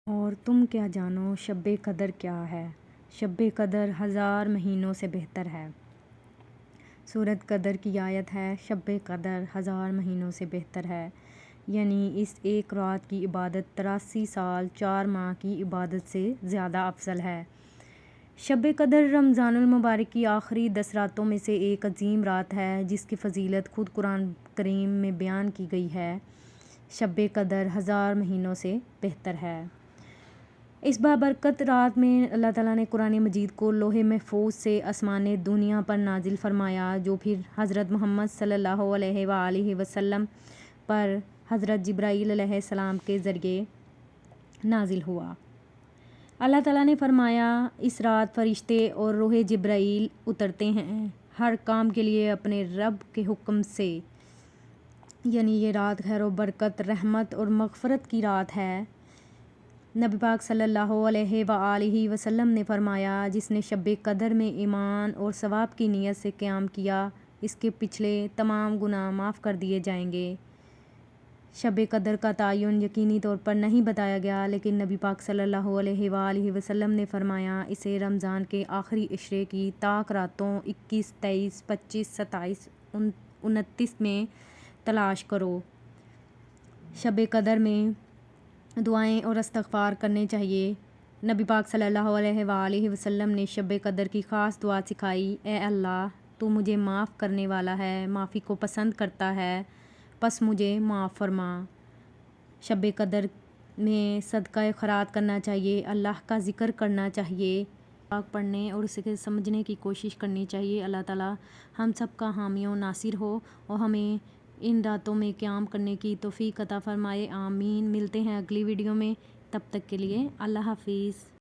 اور تم کیا جانو شب قدر کیا ہے؟ شب قدر 1000 مہینوں سے بہتر ہے۔ سورۃ قدر کی آیت ہے شب قدر 1000 مہینوں سے بہتر ہے، یعنی اس ایک رات کی عبادت 83 سال 4 ماہ کی عبادت سے زیادہ افضل ہے۔ شب قدر رمضان المبارک کی آخری 10 راتوں میں سے ایک عظیم رات ہے جس کی فضیلت خود قرآن کریم میں بیان کی گئی ہے۔ شب قدر 1000 مہینوں سے بہتر ہے۔ اس بابرکت رات میں اللہ تعالیٰ نے قرآن مجید کو لوح محفوظ سے آسمان دنیا پر نازل فرمایا، جو پھر حضرت محمد صلی اللہ علیہ وآلہ وسلم پر حضرت جبرائیل علیہ السلام کے ذریعے نازل ہوا۔ اللہ تعالیٰ نے فرمایا، اس رات فرشتے اور روح جبرائیل اترتے ہیں ہر کام کے لیے اپنے رب کے حکم سے، یعنی یہ رات خیر و برکت، رحمت اور مغفرت کی رات ہے۔ نبی پاک صلی اللہ علیہ وآلہ وسلم نے فرمایا، جس نے شب قدر میں ایمان اور ثواب کی نیت سے قیام کیا، اس کے پچھلے تمام گناہ معاف کر دیے جائیں گے۔ شب قدر کا تعین یقینی طور پر نہیں بتایا گیا، لیکن نبی پاک صلی اللہ علیہ وآلہ وسلم نے فرمایا، اسے رمضان کے آخری عشرے کی طاق راتوں 21، 23، 25، 27، 29 میں تلاش کرو۔ شب قدر میں دعائیں اور استغفار کرنے چاہیے۔ نبی پاک صلی اللہ علیہ وآلہ وسلم نے شب قدر کی خاص دعا سکھائی، اے اللہ، تو مجھے معاف کرنے والا ہے، معافی کو پسند کرتا ہے، پس مجھے معاف فرما۔ شب قدر میں صدقہ خیرات کرنا چاہیے، اللہ کا ذکر کرنا چاہیے، پاک پڑھنے اور اسے سمجھنے کی کوشش کرنی چاہیے۔ اللہ تعالیٰ ہم سب کا حامی و ناصر ہو اور ہمیں ان راتوں میں قیام کرنے کی توفیق عطا فرمائے، آمین۔ ملتے ہیں اگلی ویڈیو میں، تب تک کے لیے اللہ حافظ۔